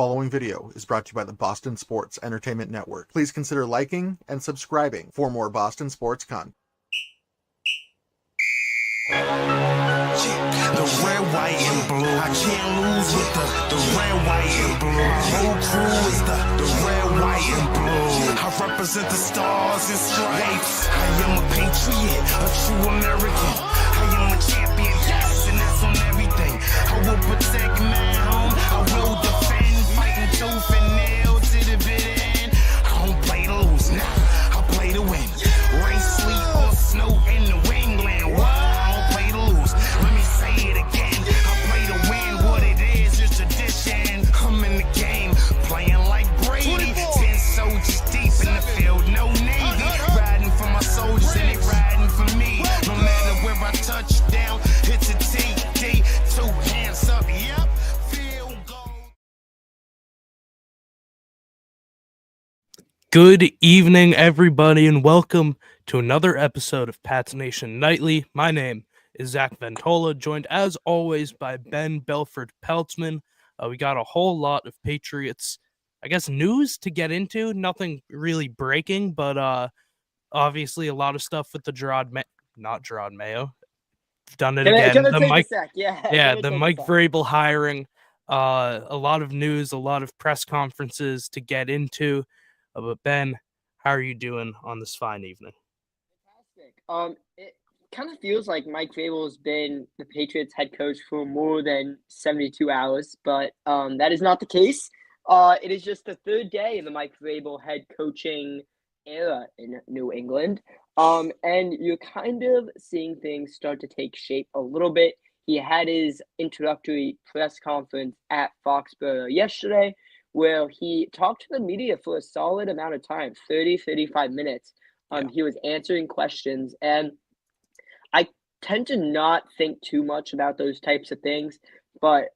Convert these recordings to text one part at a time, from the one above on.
following video is brought to you by the Boston Sports Entertainment Network. Please consider liking and subscribing for more Boston sports content. The red, white, and blue. I can't lose with the red, white, and blue. My whole crew is the red, white, and blue. I represent the stars and stripes. I am a patriot, a true American. I am a champion, yes, and that's on everything. I will protect my home. I will defend, fighting tooth and nail to the bitter end. I don't play to lose, nah, I play to win. Rain, sleet, or snow in the wingland. What? Good evening, everybody, and welcome to another episode of Pats Nation Nightly. My name is Zach Ventola, joined as always by Ben Belford Peltzman. We got a whole lot of Patriots, news to get into. Nothing really breaking, but obviously a lot of stuff with the not Gerard Mayo. Done it again. The Mike Vrabel hiring. A lot of news, a lot of press conferences to get into. But Ben, how are you doing on this fine evening? Fantastic. It kind of feels like Mike Vrabel has been the Patriots head coach for more than 72 hours, but that is not the case. It is just the third day of the Mike Vrabel head coaching era in New England, and you're kind of seeing things start to take shape a little bit. He had his introductory press conference at Foxborough yesterday, where he talked to the media for a solid amount of time, 35 minutes. He was answering questions, and I tend to not think too much about those types of things, but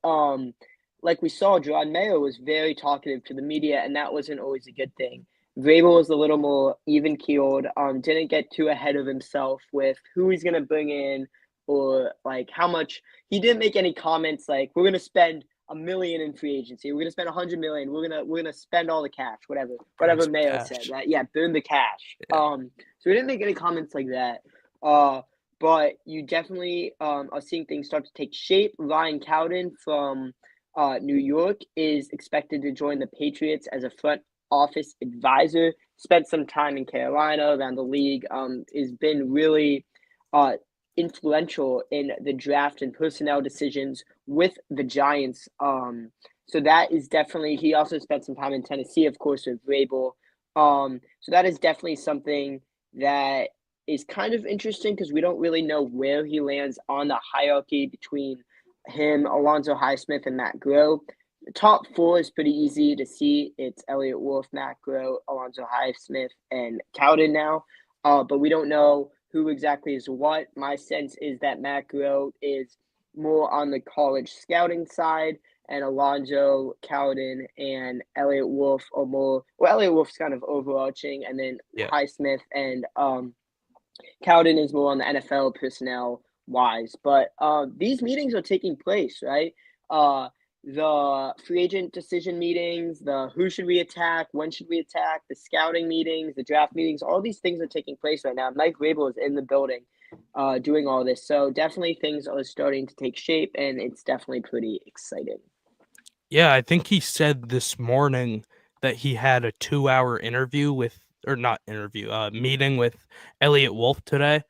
like we saw, Gerard Mayo was very talkative to the media, and that wasn't always a good thing. Vrabel was a little more even-keeled, didn't get too ahead of himself with who he's going to bring in or like how much. He didn't make any comments like, we're going to spend $1 million in free agency. We're gonna spend $100 million. We're gonna spend all the cash. Whatever Mayo said. Right? Yeah, burn the cash. Yeah. So we didn't make any comments like that. But you definitely are seeing things start to take shape. Ryan Cowden from New York is expected to join the Patriots as a front office advisor. Spent some time in Carolina, around the league. Has been really influential in the draft and personnel decisions with the Giants. So that is definitely, he also spent some time in Tennessee, of course, with Vrabel. So that is definitely something that is kind of interesting because we don't really know where he lands on the hierarchy between him, Alonzo Highsmith, and Matt Groh. The top four is pretty easy to see. It's Elliott Wolf, Matt Groh, Alonzo Highsmith, and Cowden now. But we don't know who exactly is what. My sense is that Matt Groh is more on the college scouting side, and Alonzo, Cowden, and Elliott Wolf are more. Well, Elliott Wolf's kind of overarching, and then Highsmith and Cowden is more on the NFL personnel wise. But these meetings are taking place, right? The free agent decision meetings, the who should we attack, when should we attack, the scouting meetings, the draft meetings, all these things are taking place right now. Mike Vrabel is in the building doing all this. So definitely things are starting to take shape, and it's definitely pretty exciting. Yeah, I think he said this morning that he had a 2-hour meeting with Elliott Wolf today.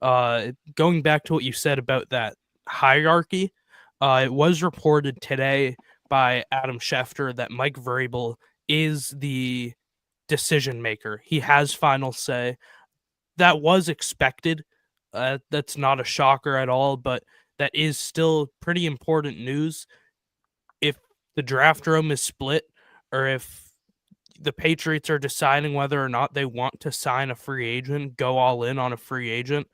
Going back to what you said about that hierarchy, it was reported today by Adam Schefter that Mike Vrabel is the decision maker. He has final say. That was expected. That's not a shocker at all, but that is still pretty important news. If the draft room is split, or if the Patriots are deciding whether or not they want to sign a free agent, go all in on a free agent,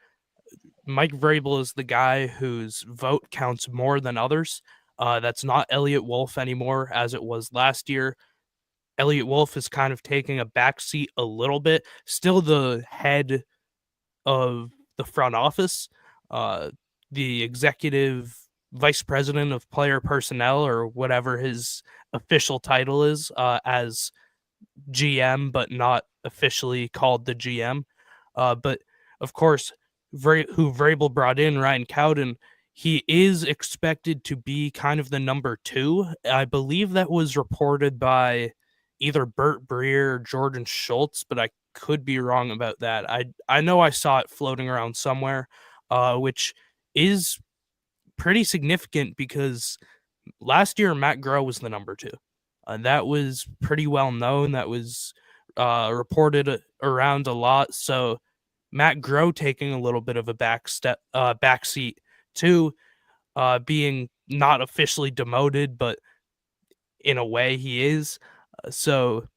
Mike Vrabel is the guy whose vote counts more than others. That's not Elliott Wolf anymore, as it was last year. Elliott Wolf is kind of taking a backseat a little bit. Still the head of the front office. The executive vice president of player personnel, or whatever his official title is, as GM, but not officially called the GM. But of course, who Vrabel brought in, Ryan Cowden, he is expected to be kind of the number 2. I believe that was reported by either Burt Breer or Jordan Schultz, but I could be wrong about that. I know I saw it floating around somewhere, which is pretty significant because last year Matt Groh was the number 2. That was pretty well known. That was reported around a lot. So Matt Groh taking a little bit of a backseat to being not officially demoted, but in a way he is. So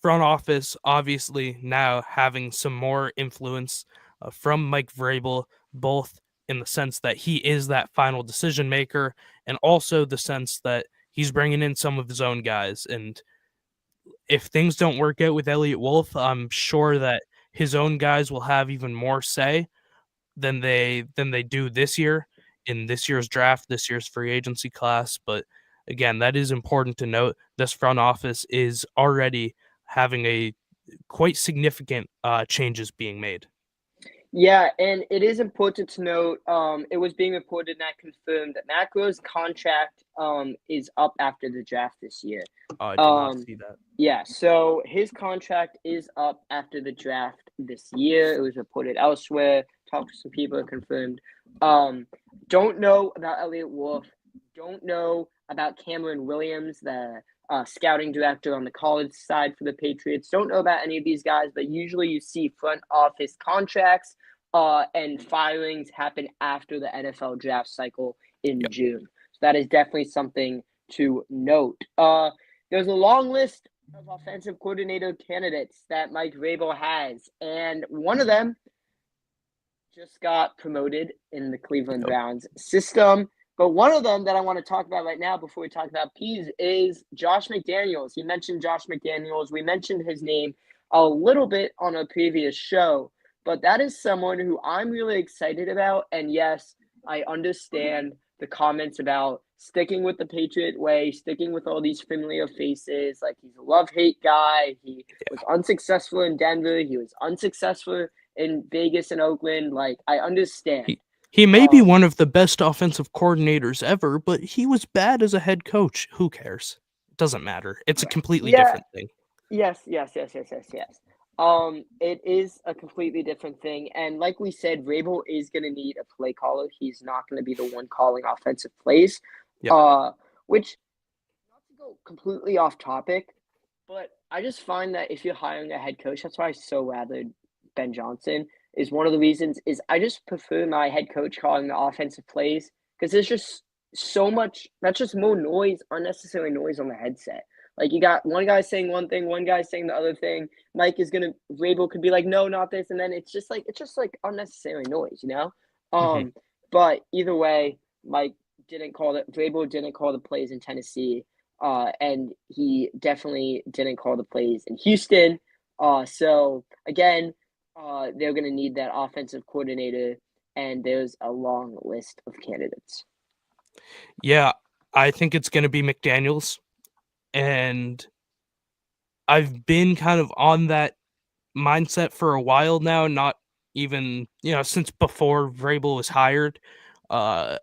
front office obviously now having some more influence from Mike Vrabel, both in the sense that he is that final decision maker, and also the sense that he's bringing in some of his own guys. And if things don't work out with Elliott Wolf, I'm sure that his own guys will have even more say than they do this year in this year's draft, this year's free agency class. But again, that is important to note. This front office is already having a quite significant changes being made. Yeah, and it is important to note, it was being reported and confirmed that Matt Groh's contract is up after the draft this year. I did not see that. Yeah, so his contract is up after the draft this year. It was reported elsewhere. Talked to some people and confirmed. Don't know about Elliott Wolf. Don't know about Cameron Williams, the scouting director on the college side for the Patriots. Don't know about any of these guys, but usually you see front office contracts and filings happen after the NFL draft cycle in June. So that is definitely something to note. There's a long list of offensive coordinator candidates that Mike Vrabel has, and one of them just got promoted in the Cleveland Browns system. But one of them that I want to talk about right now before we talk about Peas is Josh McDaniels. You mentioned Josh McDaniels. We mentioned his name a little bit on a previous show, but that is someone who I'm really excited about. And yes, I understand the comments about sticking with the Patriot way, sticking with all these familiar faces. Like, he's a love-hate guy. He was unsuccessful in Denver. He was unsuccessful in Vegas and Oakland. Like, I understand. He may be one of the best offensive coordinators ever, but he was bad as a head coach. Who cares? It doesn't matter. It's a completely different thing. Yes. It is a completely different thing. And like we said, Vrabel is going to need a play caller. He's not going to be the one calling offensive plays. Which, not to go completely off topic, but I just find that if you're hiring a head coach, that's why I so rather Ben Johnson, is one of the reasons is I just prefer my head coach calling the offensive plays, because there's just so much, that's just more noise, unnecessary noise on the headset. Like, you got one guy saying one thing, one guy saying the other thing. Vrabel could be like, no, not this. And then it's just like unnecessary noise, you know? But either way, Vrabel didn't call the plays in Tennessee. And he definitely didn't call the plays in Houston. So again, they're going to need that offensive coordinator, and there's a long list of candidates. Yeah, I think it's going to be McDaniels, and I've been kind of on that mindset for a while now, not even, since before Vrabel was hired. I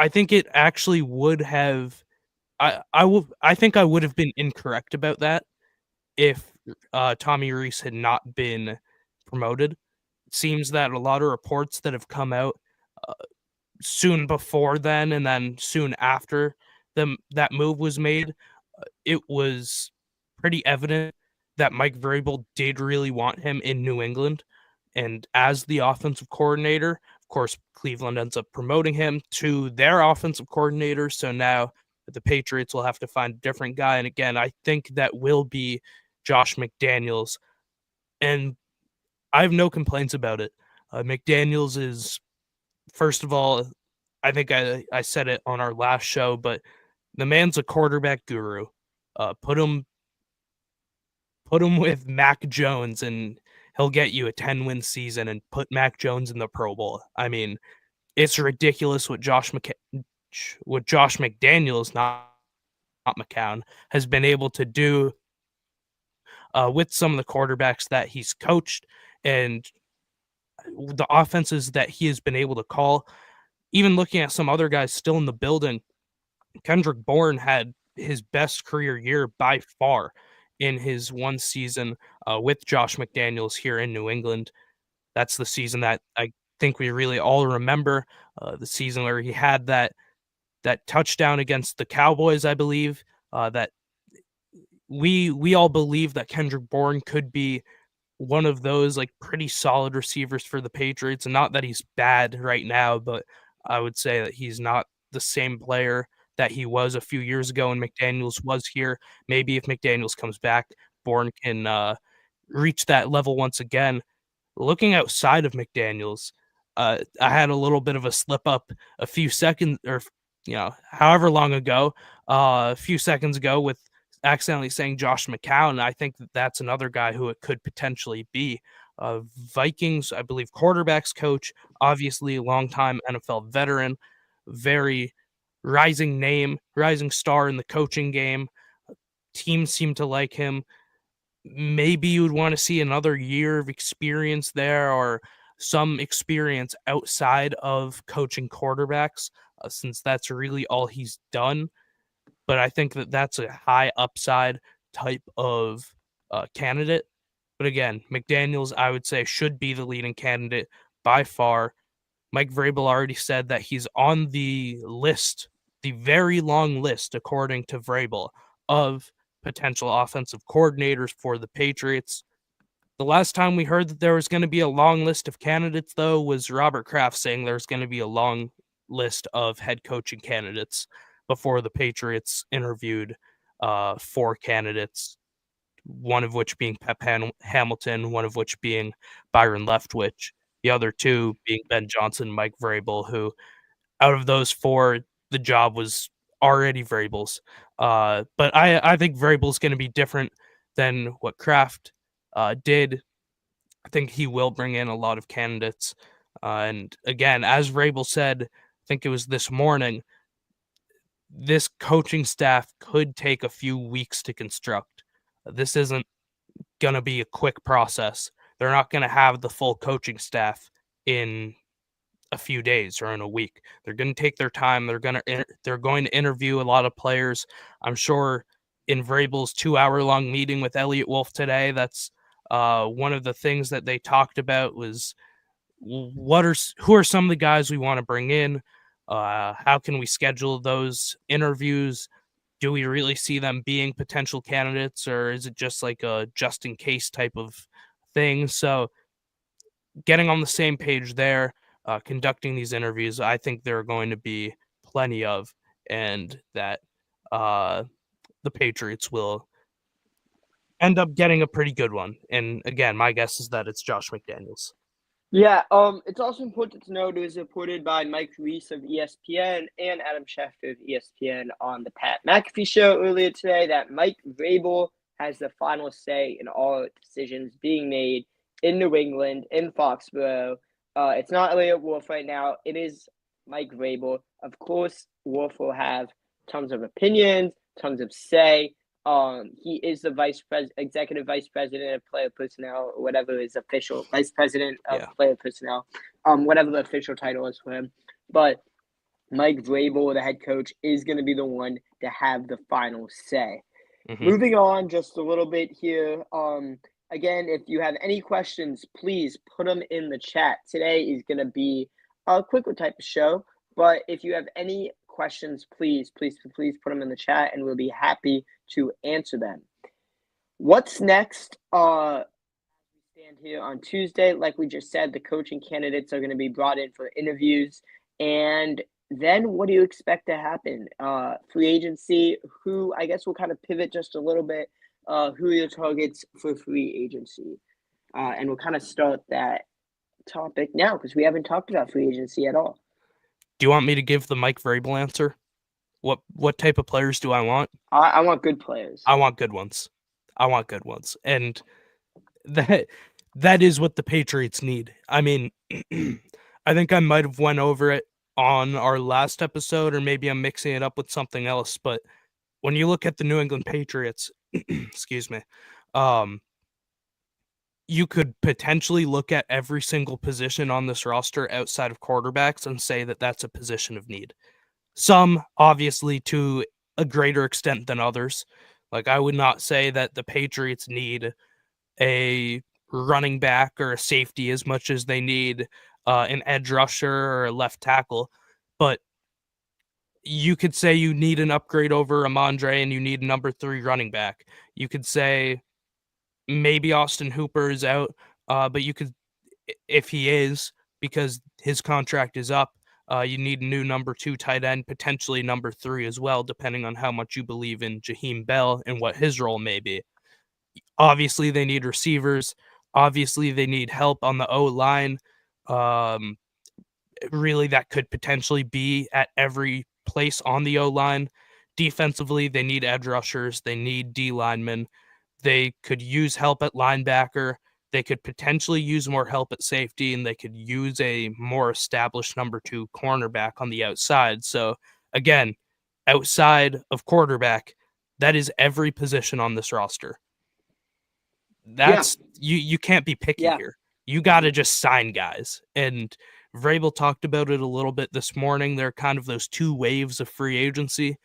think it actually would have, I think I would have been incorrect about that if Tommy Rees had not been promoted. It seems that a lot of reports that have come out soon before then and then soon after that move was made, it was pretty evident that Mike Vrabel did really want him in New England. And as the offensive coordinator, of course, Cleveland ends up promoting him to their offensive coordinator. So now the Patriots will have to find a different guy. And again, I think that will be Josh McDaniels. And I have no complaints about it. McDaniels is, first of all, I think I said it on our last show, but the man's a quarterback guru. Put him with Mac Jones and he'll get you a 10-win season, and put Mac Jones in the Pro Bowl. I mean, it's ridiculous what Josh McDaniels, not McCown, has been able to do with some of the quarterbacks that he's coached and the offenses that he has been able to call. Even looking at some other guys still in the building, Kendrick Bourne had his best career year by far in his one season with Josh McDaniels here in New England. That's the season that I think we really all remember, the season where he had that touchdown against the Cowboys, I believe, that we all believe that Kendrick Bourne could be one of those like pretty solid receivers for the Patriots. And not that he's bad right now, but I would say that he's not the same player that he was a few years ago when McDaniels was here. Maybe if McDaniels comes back, Bourne can reach that level once again. Looking outside of McDaniels, I had a little bit of a slip up a few seconds, or however long ago, a few seconds ago, with accidentally saying Josh McCown. I think that's another guy who it could potentially be. Vikings, I believe, quarterbacks coach, obviously a longtime NFL veteran, very rising name, rising star in the coaching game. Teams seem to like him. Maybe you would want to see another year of experience there, or some experience outside of coaching quarterbacks, since that's really all he's done. But I think that that's a high upside type of candidate. But again, McDaniels, I would say, should be the leading candidate by far. Mike Vrabel already said that he's on the list, the very long list, according to Vrabel, of potential offensive coordinators for the Patriots. The last time we heard that there was going to be a long list of candidates, though, was Robert Kraft saying there's going to be a long list of head coaching candidates before the Patriots interviewed 4 candidates, one of which being Pep Hamilton, one of which being Byron Leftwich, the other 2 being Ben Johnson, Mike Vrabel, who out of those 4, the job was already Vrabel's. But I think Vrabel's going to be different than what Kraft did. I think he will bring in a lot of candidates. And again, as Vrabel said, I think it was this morning, this coaching staff could take a few weeks to construct. This isn't going to be a quick process. They're not going to have the full coaching staff in a few days or in a week. They're going to take their time. They're going to interview a lot of players. I'm sure in Vrabel's 2-hour-long meeting with Elliott Wolf today, that's one of the things that they talked about was who are some of the guys we want to bring in? How can we schedule those interviews? Do we really see them being potential candidates, or is it just like a just in case type of thing? So getting on the same page there, conducting these interviews, I think there are going to be plenty of, and that the Patriots will end up getting a pretty good one. And again, my guess is that it's Josh McDaniels. Yeah, it's also important to note it was reported by Mike Reese of ESPN and Adam Schefter of ESPN on the Pat McAfee show earlier today that Mike Vrabel has the final say in all decisions being made in New England, in Foxborough. It's not Elliott Wolf right now. It is Mike Vrabel. Of course, Wolf will have tons of opinions, tons of say. He is the executive vice president of player personnel, or whatever his official vice president of player personnel, whatever the official title is for him. But Mike Vrabel, the head coach, is going to be the one to have the final say. Mm-hmm. Moving on just a little bit here. Again, if you have any questions, please put them in the chat. Today is going to be a quicker type of show, but if you have any questions, please put them in the chat, and we'll be happy to answer them. What's next? We stand here on Tuesday. Like we just said, the coaching candidates are going to be brought in for interviews. And then what do you expect to happen? Free agency, I guess we'll kind of pivot just a little bit. Who are your targets for free agency? And we'll kind of start that topic now because we haven't talked about free agency at all. Do you want me to give the Mike Vrabel answer? What type of players do I want? I want good players. I want good ones. And that is what the Patriots need. I mean, I think I might have went over it on our last episode, or maybe I'm mixing it up with something else. But when you look at the New England Patriots, excuse me, um, you could potentially look at every single position on this roster outside of quarterbacks and say that that's a position of need. Some, obviously, to a greater extent than others. Like, I would not say that the Patriots need a running back or a safety as much as they need an edge rusher or a left tackle. But you could say you need an upgrade over Amondre and you need a number 3 running back. You could say maybe Austin Hooper is out, but you could, if he is, because his contract is up, you need a new number 2 tight end, potentially number 3 as well, depending on how much you believe in Jaheim Bell and what his role may be. Obviously, they need receivers. Obviously, they need help on the O-line. Really, that could potentially be at every place on the O-line. Defensively, they need edge rushers. They need D linemen. They could use help at linebacker. They could potentially use more help at safety, and they could use a more established number 2 cornerback on the outside. So, again, outside of quarterback, that is every position on this roster. That's you can't be picky here. You got to just sign guys. And Vrabel talked about it a little bit this morning. There are kind of those 2 waves of free agency.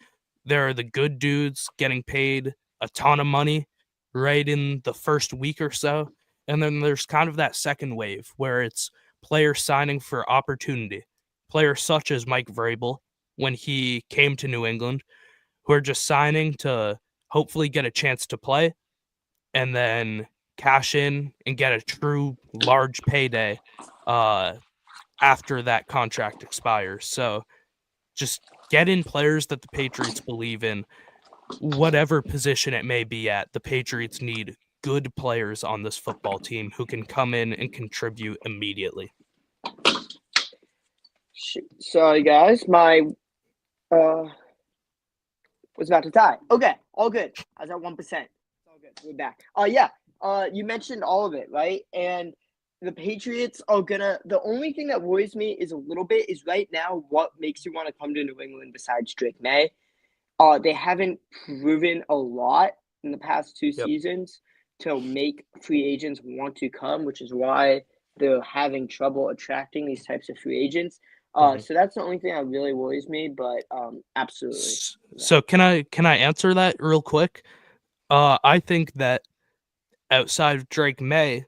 There are the good dudes getting paid a ton of money right in the first week or so. And then there's kind of that second wave where it's players signing for opportunity. Players such as Mike Vrabel, when he came to New England, who are just signing to hopefully get a chance to play and then cash in and get a true large payday after that contract expires. So just get in players that the Patriots believe in, whatever position it may be at. The Patriots need good players on this football team who can come in and contribute immediately. Sorry, guys. My was about to die. Okay, all good. I was at 1%. All good. We're back. You mentioned all of it, right? And the Patriots are gonna. The only thing that worries me is a little bit is right now what makes you want to come to New England besides Drake May. They haven't proven a lot in the past 2 seasons to make free agents want to come, which is why they're having trouble attracting these types of free agents. So that's the only thing that really worries me, but absolutely. So can I answer that real quick? I think that outside of Drake May,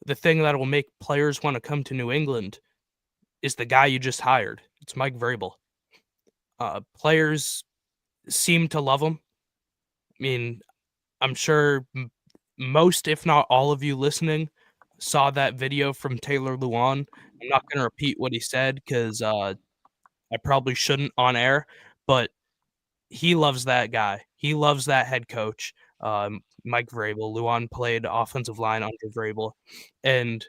the thing that will make players want to come to New England is the guy you just hired. It's Mike Vrabel. Players seem to love him. I mean, I'm sure most, if not all of you listening, saw that video from Taylor Lewan. I'm not going to repeat what he said because I probably shouldn't on air, but he loves that guy. He loves that head coach, Mike Vrabel. Lewan played offensive line under Vrabel, and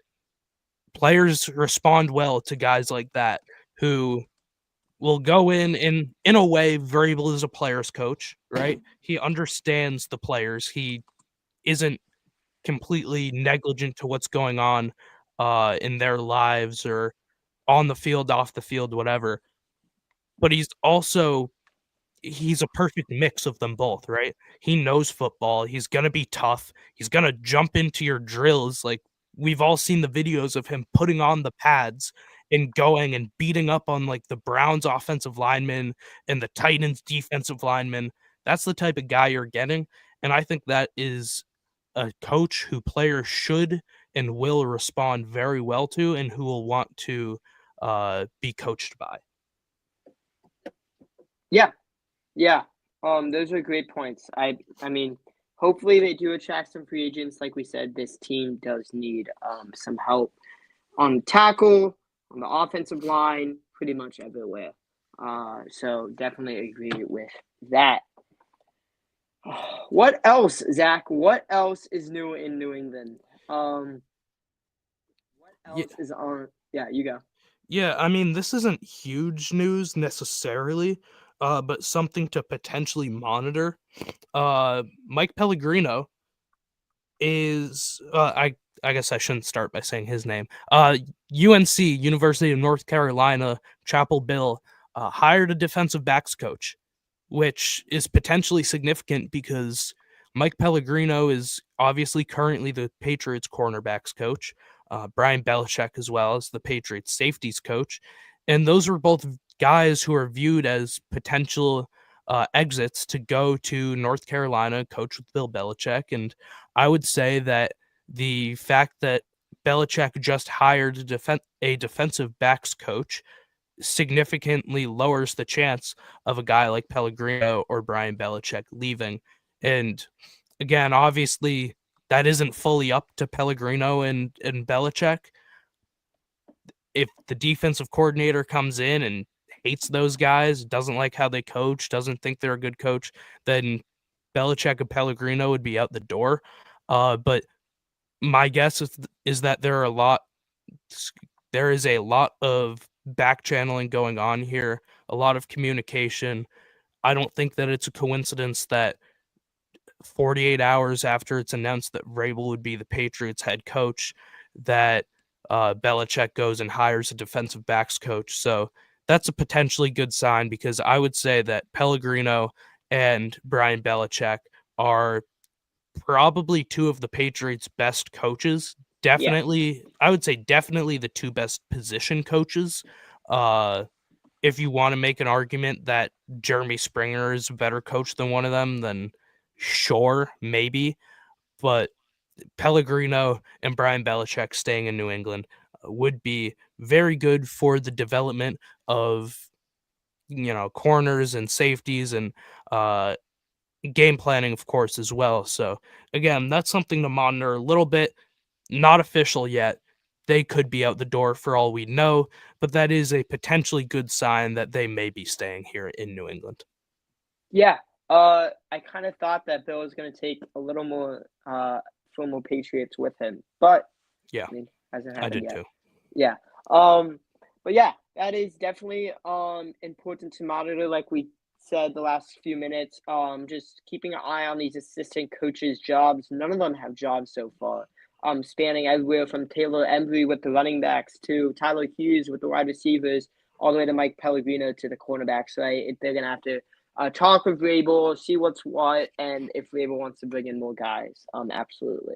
players respond well to guys like that who will go in a way. Vrabel is a player's coach, right? He understands the players. He isn't completely negligent to what's going on in their lives or on the field, off the field, whatever. But he's a perfect mix of them both, right? He knows football. He's going to be tough. He's going to jump into your drills. Like, we've all seen the videos of him putting on the pads and going and beating up on like the Browns offensive linemen and the Titans defensive linemen. That's the type of guy you're getting. And I think that is a coach who players should and will respond very well to and who will want to be coached by. Yeah. Those are great points. I mean, hopefully they do attract some free agents. Like we said, this team does need some help on tackle, on the offensive line, pretty much everywhere. So definitely agree with that. What else, Zach? What else is new in New England? What else is on? Yeah, you go. Yeah, I mean, this isn't huge news necessarily, but something to potentially monitor. Mike Pellegrino is, I I guess I shouldn't start by saying his name. UNC, University of North Carolina, Chapel Bill, hired a defensive backs coach, which is potentially significant because Mike Pellegrino is obviously currently the Patriots cornerbacks coach. Brian Belichick as well as the Patriots safeties coach. And those are both guys who are viewed as potential exits to go to North Carolina, coach with Bill Belichick. And I would say that the fact that Belichick just hired a defensive backs coach significantly lowers the chance of a guy like Pellegrino or Brian Belichick leaving. And again, obviously, that isn't fully up to Pellegrino and Belichick. If the defensive coordinator comes in and hates those guys, doesn't like how they coach, doesn't think they're a good coach, then Belichick and Pellegrino would be out the door. But my guess is that there is a lot of back channeling going on here, a lot of communication. I don't think that it's a coincidence that 48 hours after it's announced that Vrabel would be the Patriots head coach, that Belichick goes and hires a defensive backs coach. So that's a potentially good sign because I would say that Pellegrino and Brian Belichick are probably two of the Patriots' best coaches. Definitely, I would say definitely the two best position coaches. If you want to make an argument that Jeremy Springer is a better coach than one of them, then sure, maybe. But Pellegrino and Brian Belichick staying in New England would be very good for the development of, corners and safeties and game planning, of course, as well. So again, that's something to monitor a little bit. Not official yet. They could be out the door for all we know, but that is a potentially good sign that they may be staying here in New England. Yeah. I kind of thought that Bill was going to take a little more former Patriots with him, but yeah, I mean, hasn't I happened did yet. too. Yeah. But yeah, that is definitely important to monitor, like we said the last few minutes. Just keeping an eye on these assistant coaches' jobs. None of them have jobs so far. Spanning everywhere from Taylor Embry with the running backs to Tyler Hughes with the wide receivers, all the way to Mike Pellegrino to the cornerbacks. Right, they're gonna have to talk with Vrabel, see what's what, and if Vrabel wants to bring in more guys. Absolutely.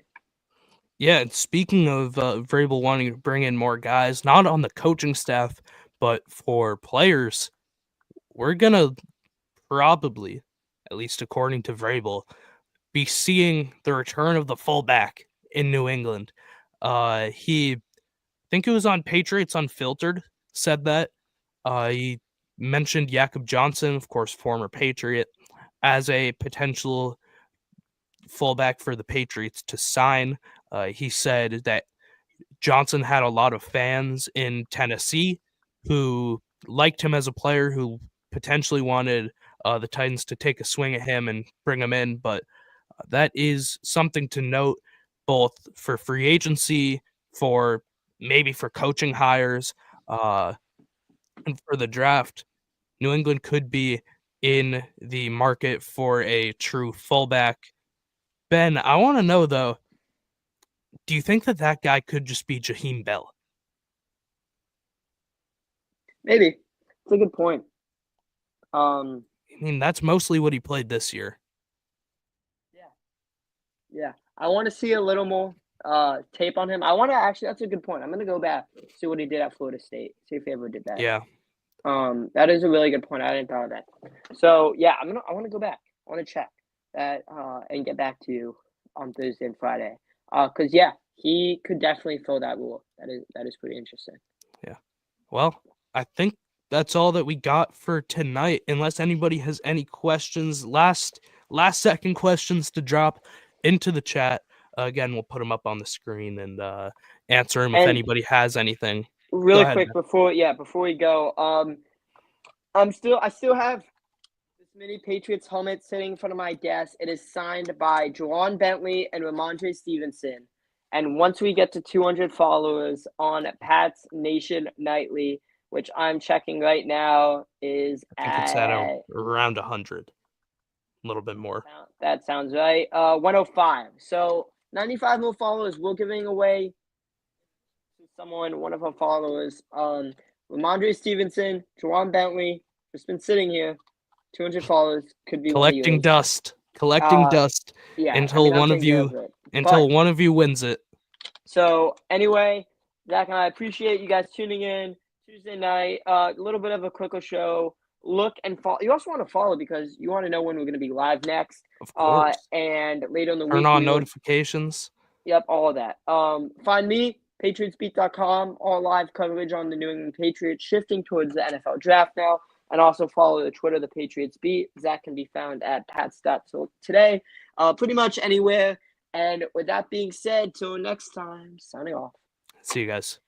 Yeah, and speaking of Vrabel wanting to bring in more guys, not on the coaching staff, but for players, we're gonna probably, at least according to Vrabel, be seeing the return of the fullback in New England. He, I think it was on Patriots Unfiltered, said that. He mentioned Jakob Johnson, of course, former Patriot, as a potential fullback for the Patriots to sign. He said that Johnson had a lot of fans in Tennessee who liked him as a player, who potentially wanted the Titans to take a swing at him and bring him in. But that is something to note, both for free agency, for maybe for coaching hires, and for the draft. New England could be in the market for a true fullback. Ben, I want to know though, do you think that guy could just be Jaheim Bell? Maybe. It's a good point. I mean, that's mostly what he played this year. Yeah. I want to see a little more tape on him. I want to actually, that's a good point. I'm going to go back, see what he did at Florida State, see if he ever did that. Yeah. That is a really good point. I didn't thought of that. So yeah, I want to go back. I want to check that and get back to you on Thursday and Friday. Because yeah, he could definitely fill that role. That is pretty interesting. Yeah. Well, I think that's all that we got for tonight. Unless anybody has any questions, last second questions to drop into the chat. Again, we'll put them up on the screen and answer them if anybody has anything. Really quick before we go, I still have this mini Patriots helmet sitting in front of my desk. It is signed by Juwan Bentley and Ramondre Stevenson. And once we get to 200 followers on Pat's Nation Nightly, which I'm checking right now, is I think it's at around 100, a little bit more. That sounds right. 105. So 95 more followers. We're giving away to one of our followers. Ramondre Stevenson, Jawan Bentley, just been sitting here. 200 followers could be Collecting one of yours. dust. Collecting dust Yeah, until I'm one of taking care you of it. until But- one of you wins it. So anyway, Zach and I appreciate you guys tuning in Tuesday night. A little bit of a quicker show. Look and follow. You also want to follow because you want to know when we're going to be live next. Of course. And later in the week. Turn on notifications. Yep, all of that. Find me, patriotsbeat.com, all live coverage on the New England Patriots, shifting towards the NFL draft now. And also follow the Twitter, the Patriots Beat. Zach can be found at Today. Pretty much anywhere. And with that being said, till next time, signing off. See you guys.